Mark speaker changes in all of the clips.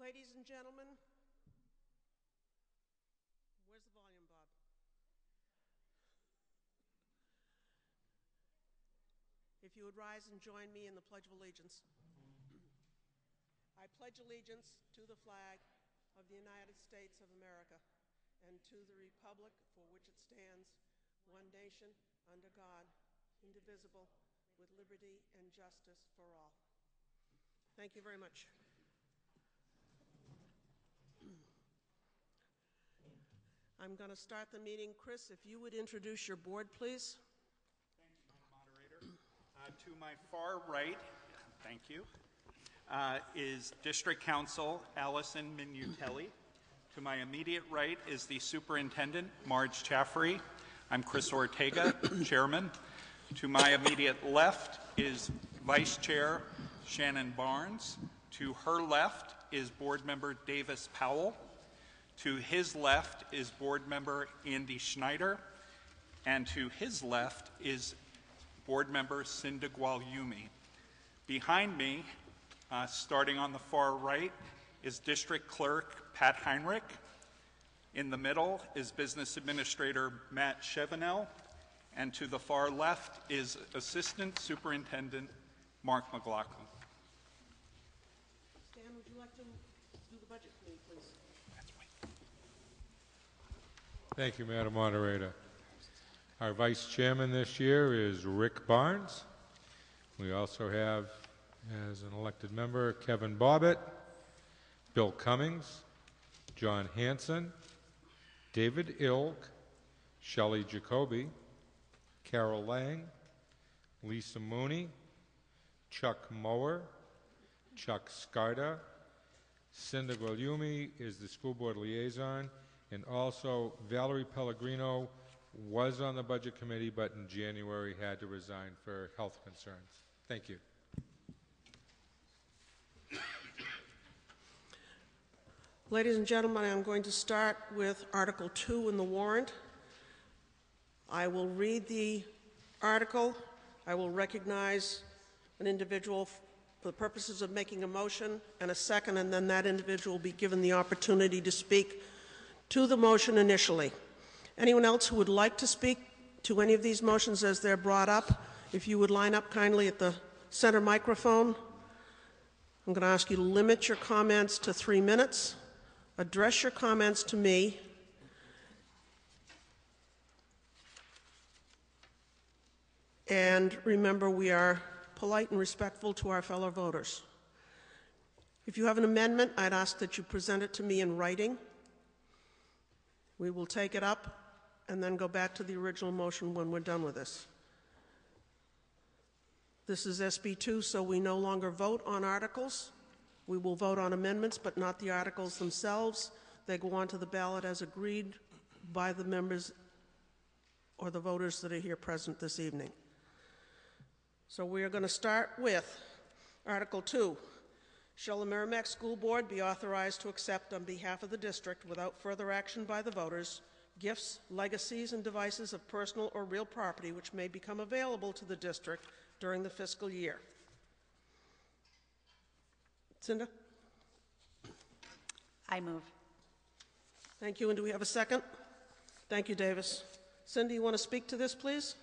Speaker 1: Ladies and gentlemen, where's the volume, Bob? If you would rise and join me in the Pledge of Allegiance. I pledge allegiance to the flag of the United States of America and to the republic for which it stands, one nation, under God, indivisible, with liberty and justice for all. Thank you very much. I'm going to start the meeting. Chris, if you would introduce your board, please.
Speaker 2: Thank you, Madam Moderator. To my far right, thank you, is District Council Allison Minutelli. To my immediate right is the Superintendent, Marge Chaffrey. I'm Chris Ortega, Chairman. To my immediate left is Vice Chair Shannon Barnes. To her left is Board Member Davis Powell. To his left is Board Member Andy Schneider. And to his left is Board Member Cinda Gualyumi. Behind me, starting on the far right, is District Clerk Pat Heinrich. In the middle is Business Administrator Matt Chevenel. And to the far left is Assistant Superintendent Mark McLaughlin.
Speaker 1: Stan, would you like to do the budget committee, please?
Speaker 3: Thank you, Madam Moderator. Our Vice Chairman this year is Rick Barnes. We also have, as an elected member, Kevin Bobbitt, Bill Cummings, John Hanson, David Ilk, Shelley Jacoby, Carol Lang, Lisa Mooney, Chuck Mower, Chuck Scarda. Cinda Gualyumi is the school board liaison, and also Valerie Pellegrino was on the budget committee, but in January had to resign for health concerns. Thank you.
Speaker 1: Ladies and gentlemen, I'm going to start with Article 2 in the warrant. I will read the article. I will recognize an individual for the purposes of making a motion and a second, and then that individual will be given the opportunity to speak to the motion initially. Anyone else who would like to speak to any of these motions as they're brought up, if you would line up kindly at the center microphone. I'm going to ask you to limit your comments to 3 minutes. Address your comments to me. And remember, we are polite and respectful to our fellow voters. If you have an amendment, I'd ask that you present it to me in writing. We will take it up and then go back to the original motion when we're done with this. This is SB 2, so we no longer vote on articles. We will vote on amendments, but not the articles themselves. They go on to the ballot as agreed by the members or the voters that are here present this evening. So we are going to start with Article 2. Shall the Merrimack School Board be authorized to accept on behalf of the district, without further action by the voters, gifts, legacies, and devices of personal or real property which may become available to the district during the fiscal year? Cinda?
Speaker 4: I move.
Speaker 1: Thank you. And do we have a second? Thank you, Davis. Cindy, you want to speak to this, please?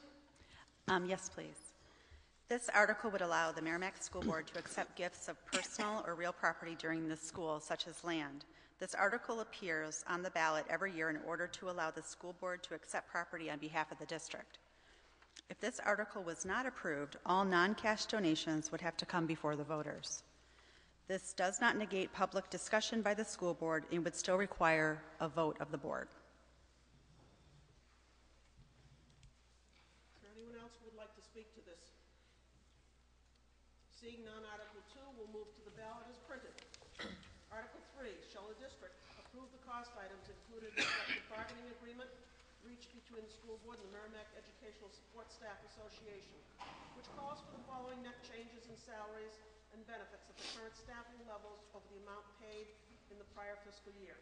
Speaker 4: Yes, please. This article would allow the Merrimack School Board to accept gifts of personal or real property during the school, such as land. This article appears on the ballot every year in order to allow the school board to accept property on behalf of the district. If this article was not approved, all non-cash donations would have to come before the voters. This does not negate public discussion by the school board and would still require a vote of the board.
Speaker 1: Is there anyone else who would like to speak to this? Seeing none, Article 2 will move to the ballot as printed. Article 3, shall the district approve the cost items included in the collective bargaining agreement reached between the school board and the Merrimack Educational Support Staff Association, which calls for the following net changes in salaries and benefits at the current staffing levels over the amount paid in the prior fiscal year.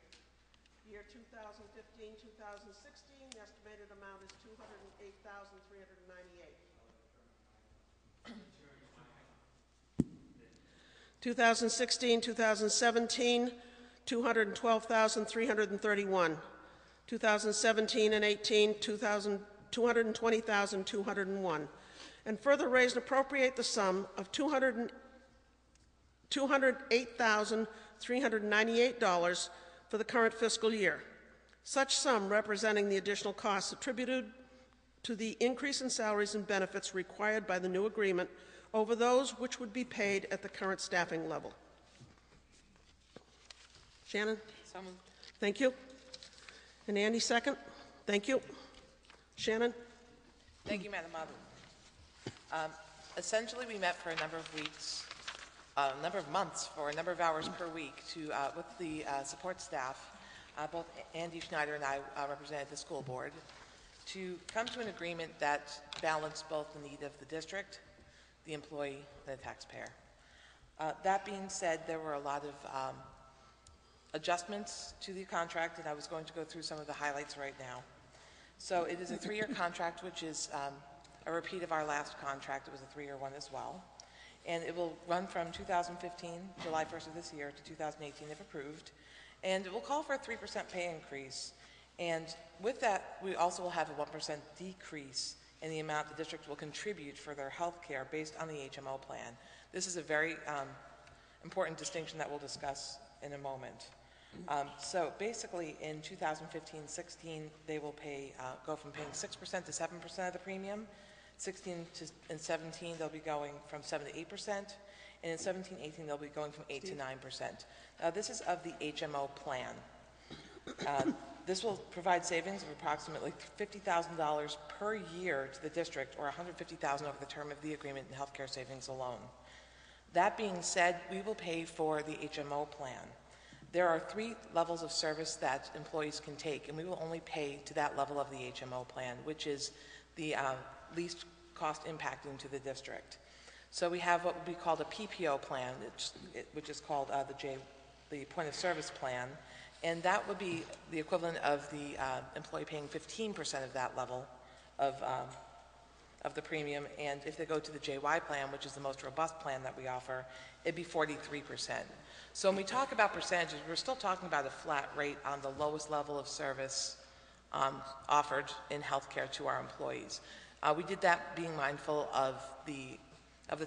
Speaker 1: Year 2015-2016, the estimated amount is $208,398. 2016-2017, $212,331. 2017 and 18, $220,201. And further raise and appropriate the sum of $208,398 for the current fiscal year. Such sum representing the additional costs attributed to the increase in salaries and benefits required by the new agreement over those which would be paid at the current staffing level. Shannon?
Speaker 5: So moved.
Speaker 1: Thank you. And Andy, second? Thank you. Shannon?
Speaker 5: Thank you, Madam Moderator. Essentially, we met for a number of weeks, a number of months, for a number of hours per week with the support staff. Both Andy Schneider and I represented the school board to come to an agreement that balanced both the need of the district, the employee, and the taxpayer. That being said, there were a lot of adjustments to the contract, and I was going to go through some of the highlights right now. So it is a 3-year contract, which is a repeat of our last contract. It was a 3-year one as well. And it will run from 2015, July 1st of this year, to 2018 if approved. And it will call for a 3% pay increase. And with that, we also will have a 1% decrease in the amount the district will contribute for their health care based on the HMO plan. This is a very important distinction that we'll discuss in a moment. So basically, in 2015-16, they will go from paying 6% to 7% of the premium. 16 and 17, they'll be going from 7 to 8%, and in 17-18, they'll be going from 8 to 9%. Now, this is of the HMO plan. This will provide savings of approximately $50,000 per year to the district, or $150,000 over the term of the agreement in healthcare savings alone. That being said, we will pay for the HMO plan. There are 3 levels of service that employees can take, and we will only pay to that level of the HMO plan, which is the least cost impacting to the district. So we have what would be called a PPO plan, which is called the point of service plan, and that would be the equivalent of the employee paying 15% of that level of the premium, and if they go to the JY plan, which is the most robust plan that we offer, it'd be 43%. So when we talk about percentages, we're still talking about a flat rate on the lowest level of service offered in healthcare to our employees. We did that being mindful of the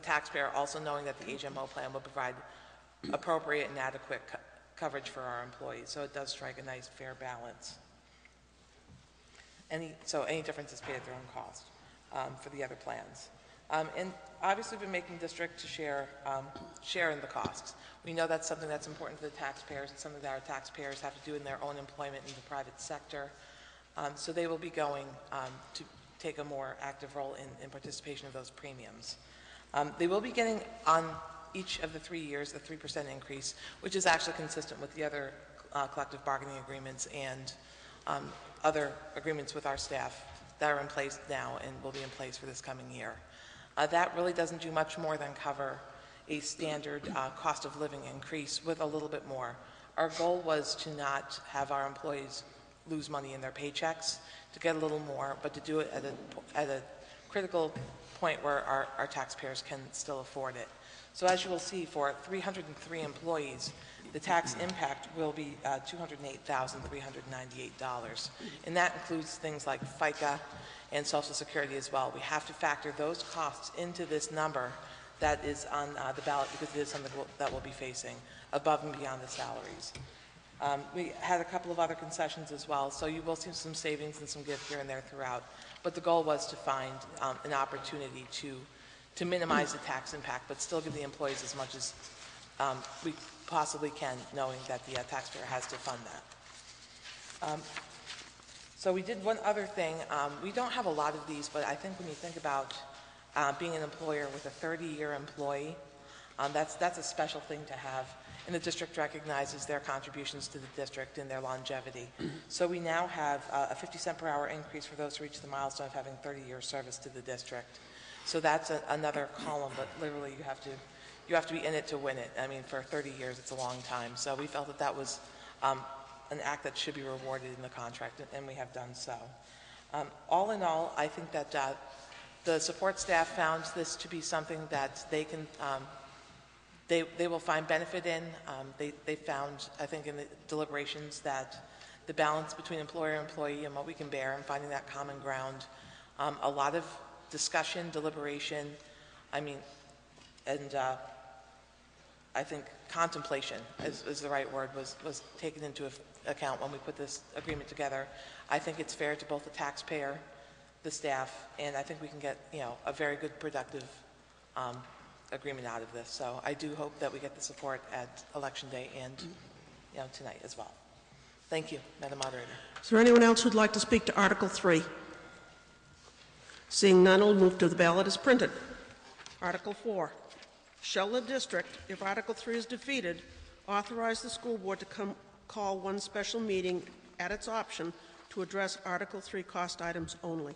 Speaker 5: taxpayer, also knowing that the HMO plan will provide appropriate and adequate coverage for our employees. So it does strike a nice, fair balance. So any difference is paid at their own cost for the other plans. And obviously, we're making district to share in the costs. We know that's something that's important to the taxpayers, and something that our taxpayers have to do in their own employment in the private sector. So they will be going to take a more active role in participation of those premiums. They will be getting on each of the 3 years a 3% increase, which is actually consistent with the other collective bargaining agreements and other agreements with our staff that are in place now and will be in place for this coming year. That really doesn't do much more than cover a standard cost of living increase with a little bit more. Our goal was to not have our employees lose money in their paychecks, to get a little more, but to do it at a critical point where our taxpayers can still afford it. So as you will see, for 303 employees, the tax impact will be $208,398. And that includes things like FICA and Social Security as well. We have to factor those costs into this number that is on the ballot, because it is something that we'll be facing above and beyond the salaries. We had a couple of other concessions as well, so you will see some savings and some give here and there throughout. But the goal was to find an opportunity to minimize the tax impact, but still give the employees as much as we possibly can, knowing that the taxpayer has to fund that. So we did one other thing. We don't have a lot of these, but I think when you think about being an employer with a 30-year employee, that's a special thing to have. And the district recognizes their contributions to the district and their longevity. So we now have a 50-cent per hour increase for those who reach the milestone of having 30-year service to the district. So that's another column, but literally you have to be in it to win it. I mean, for 30 years, it's a long time. So we felt that was an act that should be rewarded in the contract, and we have done so. All in all, I think that the support staff found this to be something that they can they will find benefit in. They found, I think, in the deliberations that the balance between employer and employee and what we can bear and finding that common ground, a lot of discussion, deliberation, and I think contemplation is the right word, was taken into account when we put this agreement together. I think it's fair to both the taxpayer, the staff, and I think we can get, a very good, productive agreement out of this. So I do hope that we get the support at Election Day and, tonight as well. Thank you, Madam Moderator.
Speaker 1: Is there anyone else who'd like to speak to Article 3? Seeing none, we'll move to the ballot as printed. Article 4. Shall the district, if Article 3 is defeated, authorize the school board to call one special meeting at its option to address Article 3 cost items only?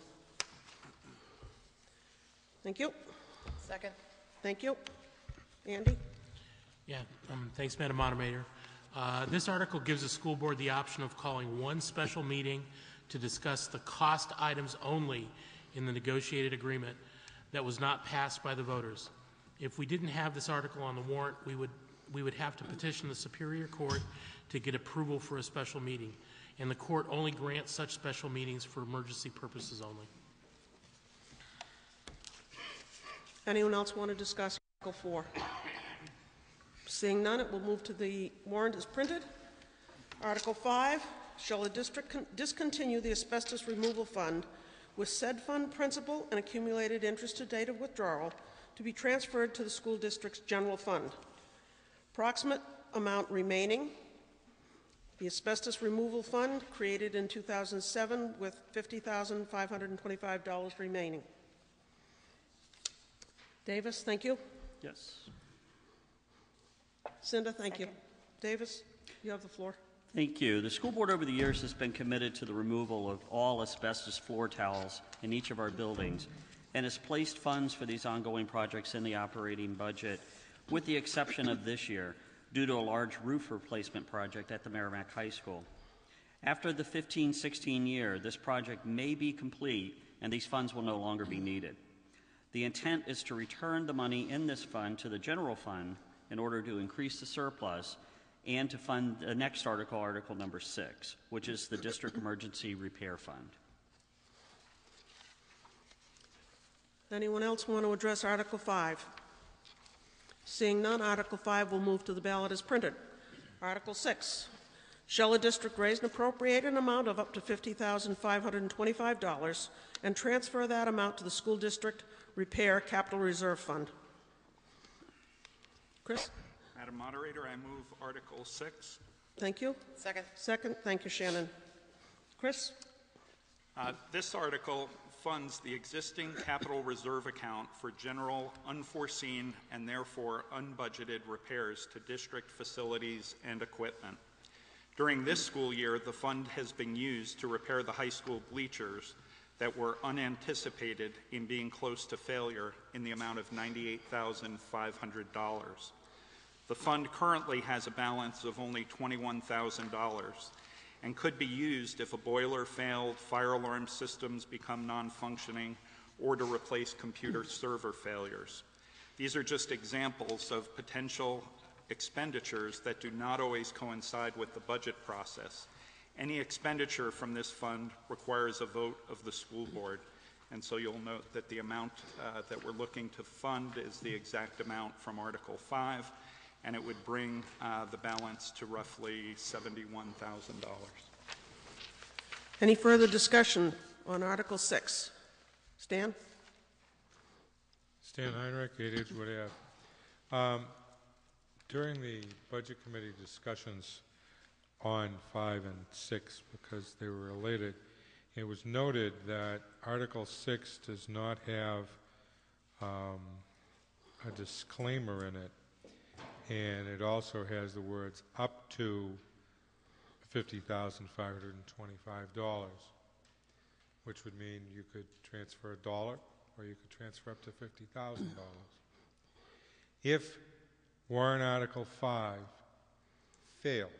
Speaker 1: Thank you.
Speaker 5: Second.
Speaker 1: Thank you. Andy?
Speaker 6: Yeah, thanks, Madam Moderator. This article gives the school board the option of calling one special meeting to discuss the cost items only in the negotiated agreement that was not passed by the voters. If we didn't have this article on the warrant, we would have to petition the Superior Court to get approval for a special meeting, and the court only grants such special meetings for emergency purposes only.
Speaker 1: Anyone else want to discuss Article 4? Seeing none, it will move to the warrant as printed. Article 5, shall the district discontinue the asbestos removal fund with said fund principal and accumulated interest to date of withdrawal to be transferred to the school district's general fund. Approximate amount remaining. The asbestos removal fund created in 2007 with $50,525 remaining. Davis, thank you.
Speaker 7: Yes.
Speaker 1: Cinda, thank you. Davis, you have the floor.
Speaker 7: Thank you. The school board over the years has been committed to the removal of all asbestos floor towels in each of our buildings and has placed funds for these ongoing projects in the operating budget, with the exception of this year, due to a large roof replacement project at the Merrimack High School. After the 15-16 year, this project may be complete and these funds will no longer be needed. The intent is to return the money in this fund to the general fund in order to increase the surplus and to fund the next article, Article number 6, which is the District Emergency Repair Fund.
Speaker 1: Anyone else want to address Article 5? Seeing none, Article 5 will move to the ballot as printed. Article 6. Shall a district raise and appropriate an amount of up to $50,525 and transfer that amount to the school district repair capital reserve fund? Chris?
Speaker 2: Madam Moderator, I move Article 6.
Speaker 1: Thank you.
Speaker 5: Second.
Speaker 1: Second. Thank you, Shannon. Chris?
Speaker 2: This article funds the existing capital reserve account for general, unforeseen, and therefore unbudgeted repairs to district facilities and equipment. During this school year, the fund has been used to repair the high school bleachers that were unanticipated in being close to failure in the amount of $98,500. The fund currently has a balance of only $21,000 and could be used if a boiler failed, fire alarm systems become non-functioning, or to replace computer server failures. These are just examples of potential expenditures that do not always coincide with the budget process. Any expenditure from this fund requires a vote of the school board, and so you'll note that the amount that we're looking to fund is the exact amount from Article 5, and it would bring the balance to roughly $71,000.
Speaker 1: Any further discussion on Article 6? Stan?
Speaker 3: Stan Heinrich, 8 Woodard. During the Budget Committee discussions on 5 and 6, because they were related, it was noted that Article 6 does not have a disclaimer in it, and it also has the words up to $50,525, which would mean you could transfer $1 or you could transfer up to $50,000. If warrant Article 5 failed,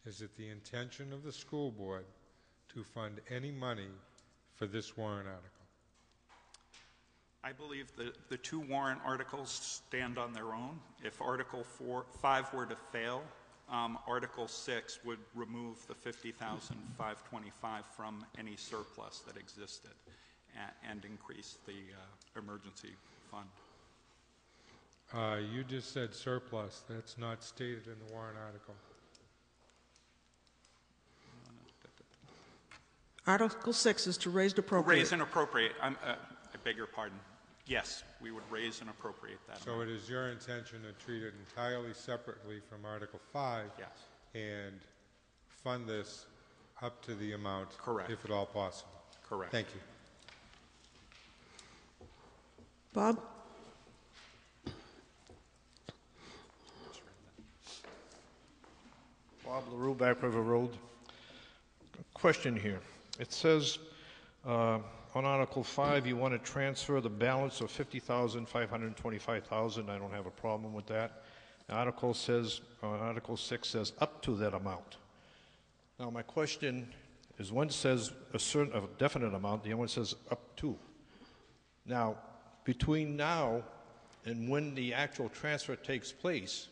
Speaker 3: is it the intention of the school board to fund any money for this warrant article?
Speaker 2: I believe the two warrant articles stand on their own. If Article 5 were to fail, Article 6 would remove the $50,525 from any surplus that existed and increase the emergency fund.
Speaker 3: You just said surplus. That's not stated in the warrant article.
Speaker 1: Article 6 is to raise and appropriate.
Speaker 2: Raise and appropriate. I beg your pardon. Yes, we would raise and appropriate that
Speaker 3: So
Speaker 2: amount.
Speaker 3: it is your intention to treat it entirely separately from Article 5?
Speaker 2: Yes.
Speaker 3: And fund this up to the amount,
Speaker 2: Correct.
Speaker 3: if at all possible?
Speaker 2: Correct.
Speaker 3: Thank you.
Speaker 1: Bob?
Speaker 8: Bob LaRue, Back River Road. Question here. It says on Article 5 you want to transfer the balance of $50,525,000. I don't have a problem with that. Article 6 says up to that amount. Now my question is, one says a definite amount, the other one says up to. Now, between now and when the actual transfer takes place,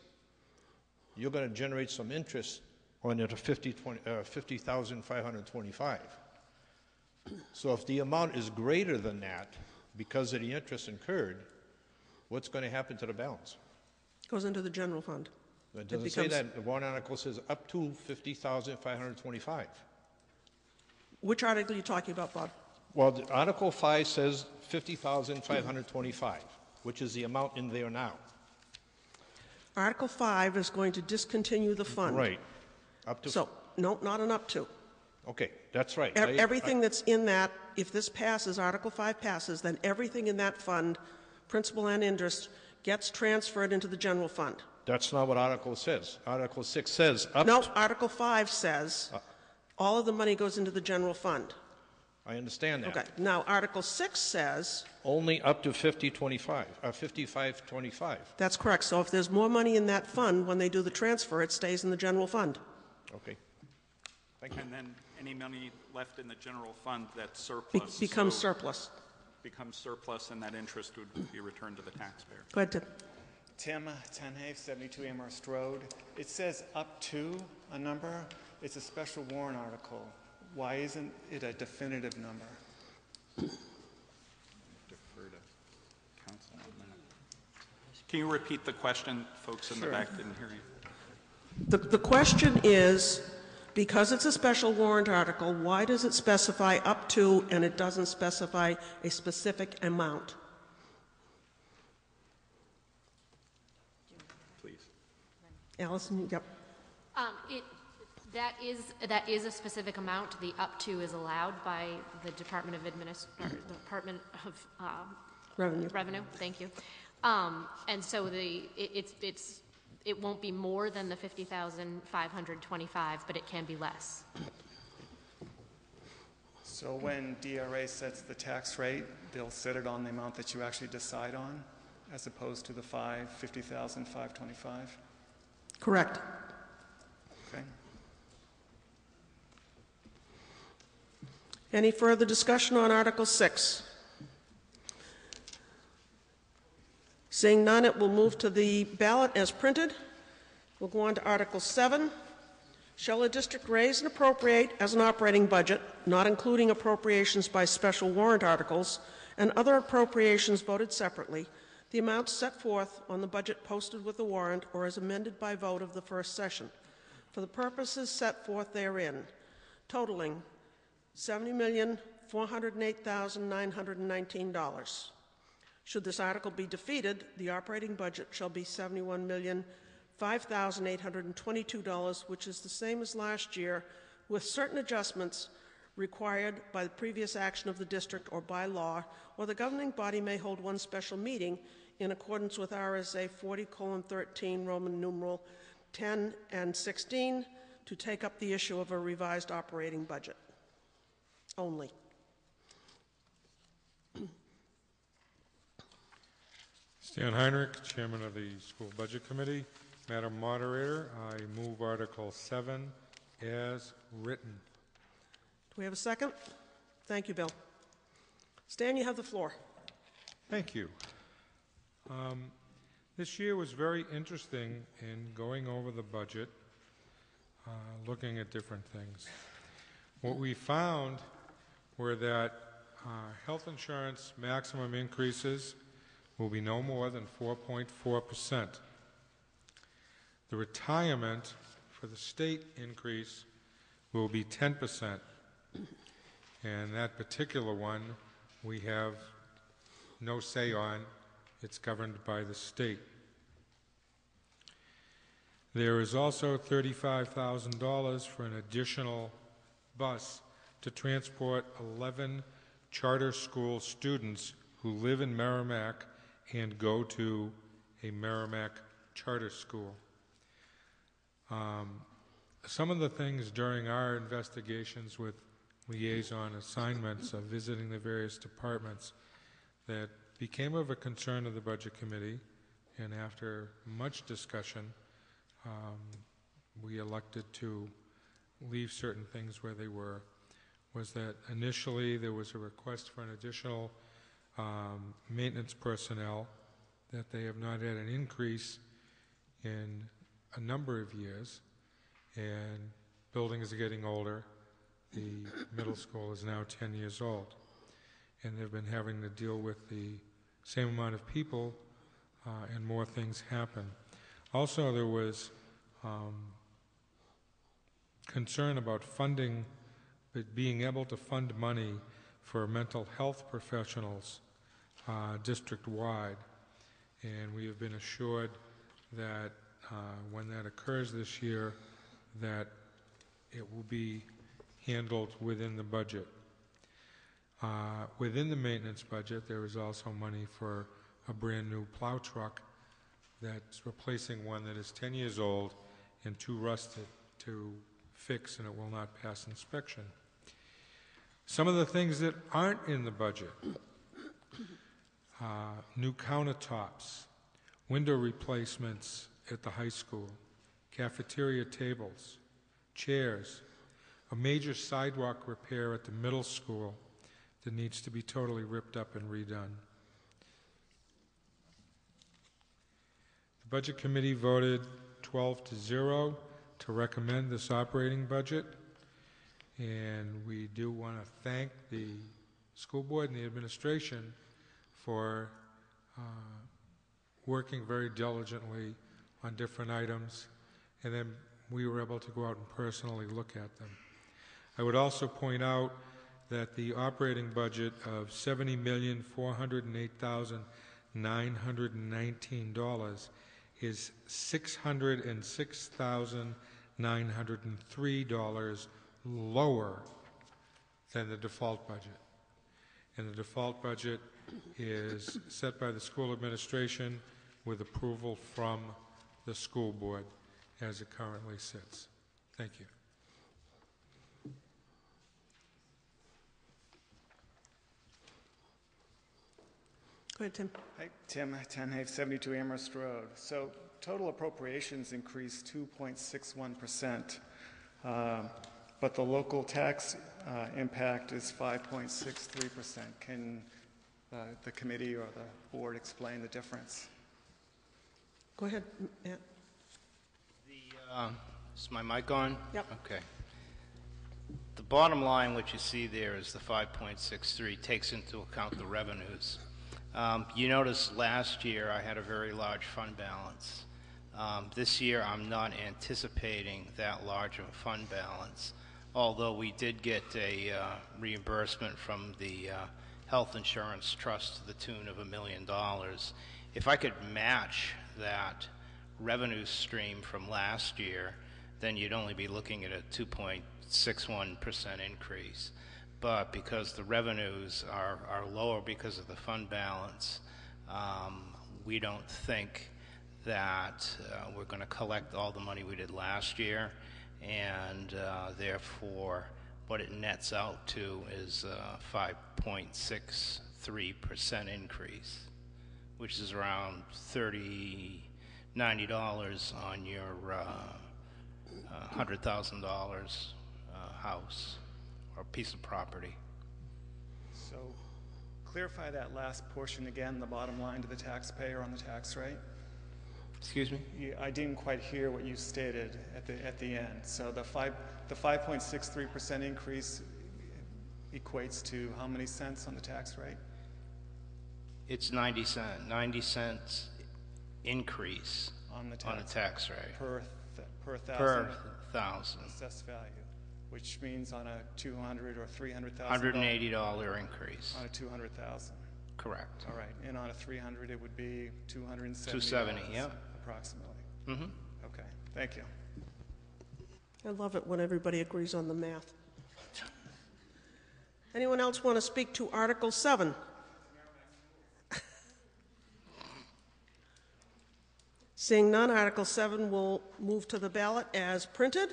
Speaker 8: you're going to generate some interest on it of $50,525. So if the amount is greater than that because of the interest incurred, what's going to happen to the balance?
Speaker 1: Goes into the general fund.
Speaker 8: It doesn't say that. The warrant article says up to $50,525.
Speaker 1: Which article are you talking about, Bob?
Speaker 8: Well, Article 5 says $50,525, which is the amount in there now.
Speaker 1: Article 5 is going to discontinue the fund.
Speaker 8: Right. Up to.
Speaker 1: So, no, not an up to.
Speaker 8: Okay, that's right.
Speaker 1: Everything that's in that, if this passes, Article 5 passes, then everything in that fund, principal and interest, gets transferred into the general fund.
Speaker 8: That's not what Article says. Article 6 says up
Speaker 1: No,
Speaker 8: to.
Speaker 1: Article 5 says all of the money goes into the general fund.
Speaker 8: I understand that.
Speaker 1: Okay. Now, Article 6 says
Speaker 8: Only up to 5525.
Speaker 1: that's correct. So if there's more money in that fund, when they do the transfer, it stays in the general fund.
Speaker 8: Okay. Thank you.
Speaker 2: And then any money left in the general fund that's surplus.
Speaker 1: Becomes
Speaker 2: so
Speaker 1: surplus.
Speaker 2: becomes surplus, and that interest would be returned to the taxpayer.
Speaker 1: Go ahead, Tim.
Speaker 9: Tim Tenhay, 72 Amherst Road. It says up to a number. It's a special warrant article. Why isn't it a definitive number?
Speaker 2: Defer to council on that. Can you repeat the question? Folks in the back didn't hear you.
Speaker 1: The question is, because it's a special warrant article, why does it specify up to and it doesn't specify a specific amount?
Speaker 2: Please.
Speaker 1: Allison, yep.
Speaker 10: That is a specific amount. The up to is allowed by the Department of Revenue. Thank you. And so it won't be more than the $50,525, but it can be less.
Speaker 9: So when DRA sets the tax rate, they'll set it on the amount that you actually decide on, as opposed to the $50,525?
Speaker 1: Correct.
Speaker 9: Okay.
Speaker 1: Any further discussion on Article 6? Seeing none, it will move to the ballot as printed. We'll go on to Article 7. Shall a district raise and appropriate as an operating budget, not including appropriations by special warrant articles, and other appropriations voted separately, the amounts set forth on the budget posted with the warrant or as amended by vote of the first session, for the purposes set forth therein, totaling $70,408,919. Should this article be defeated, the operating budget shall be $71,005,822, which is the same as last year, with certain adjustments required by the previous action of the district or by law, or the governing body may hold one special meeting in accordance with RSA 40:13, Roman numeral 10 and 16, to take up the issue of a revised operating budget. Only.
Speaker 3: Stan Heinrich, Chairman of the School Budget Committee. Madam Moderator, I move Article 7 as written.
Speaker 1: Do we have a second? Thank you, Bill. Stan, you have the floor.
Speaker 3: Thank you. This year was very interesting in going over the budget, looking at different things. What we found were that health insurance maximum increases will be no more than 4.4%. The retirement for the state increase will be 10%. And that particular one we have no say on. It's governed by the state. There is also $35,000 for an additional bus to transport 11 charter school students who live in Merrimack and go to a Merrimack charter school. Some of the things during our investigations with liaison assignments of visiting the various departments that became of a concern of the Budget Committee, and after much discussion, we elected to leave certain things where they were, was that initially there was a request for an additional maintenance personnel, that they have not had an increase in a number of years, and buildings are getting older. The middle school is now 10 years old, and they've been having to deal with the same amount of people, and more things happen. Also, there was concern about funding, but being able to fund money for mental health professionals district-wide, and we have been assured that when that occurs this year, that it will be handled within the budget. Within the maintenance budget, there is also money for a brand new plow truck that's replacing one that is 10 years old and too rusted to fix, and it will not pass inspection. Some of the things that aren't in the budget: new countertops, window replacements at the high school, cafeteria tables, chairs, a major sidewalk repair at the middle school that needs to be totally ripped up and redone. The Budget Committee voted 12-0 to recommend this operating budget, and we do want to thank the school board and the administration for working very diligently on different items, and then we were able to go out and personally look at them. I would also point out that the operating budget of $70,408,919 is $606,903 lower than the default budget. And the default budget is set by the school administration with approval from the school board as it currently sits. Thank you.
Speaker 1: Go ahead, Tim.
Speaker 9: Hi, Tim Tenhave, 72 Amherst Road. So total appropriations increased 2.61%, but the local tax impact is 5.63%. Can the committee or the board explain the difference?
Speaker 1: Go ahead, Matt.
Speaker 11: Is my mic on?
Speaker 1: Yep.
Speaker 11: Okay. The bottom line, what you see there is the 5.63 takes into account the revenues. You notice last year I had a very large fund balance. This year I'm not anticipating that large of a fund balance, although we did get a reimbursement from the health insurance trust to the tune of $1 million. If I could match that revenue stream from last year, then you'd only be looking at a 2.61% increase. But because the revenues are lower because of the fund balance, we don't think that we're going to collect all the money we did last year, and therefore what it nets out to is a 5.63% increase, which is around $90 on your $100,000 house or piece of property.
Speaker 9: So clarify that last portion again, the bottom line to the taxpayer on the tax rate?
Speaker 11: Excuse me?
Speaker 9: I didn't quite hear what you stated at the end. So the 5.63% increase equates to how many cents on the tax rate?
Speaker 11: It's 90 cents increase
Speaker 9: On the
Speaker 11: tax rate.
Speaker 9: Per thousand?
Speaker 11: Per thousand.
Speaker 9: Assessed value, which means on a 200 or 300,000.
Speaker 11: $180 increase.
Speaker 9: On a 200,000.
Speaker 11: Correct.
Speaker 9: All right, and on a 300, it would be 270.
Speaker 11: 270, yeah.
Speaker 9: Approximately.
Speaker 11: Mm-hmm.
Speaker 9: Okay, thank you.
Speaker 1: I love it when everybody agrees on the math. Anyone else want to speak to Article 7? Seeing none, Article 7 will move to the ballot as printed.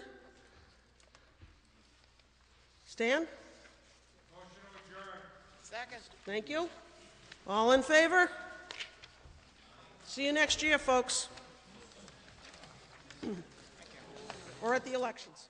Speaker 1: Stan?
Speaker 5: Motion to adjourn. Second.
Speaker 1: Thank you. All in favor? See you next year, folks. Or at the elections.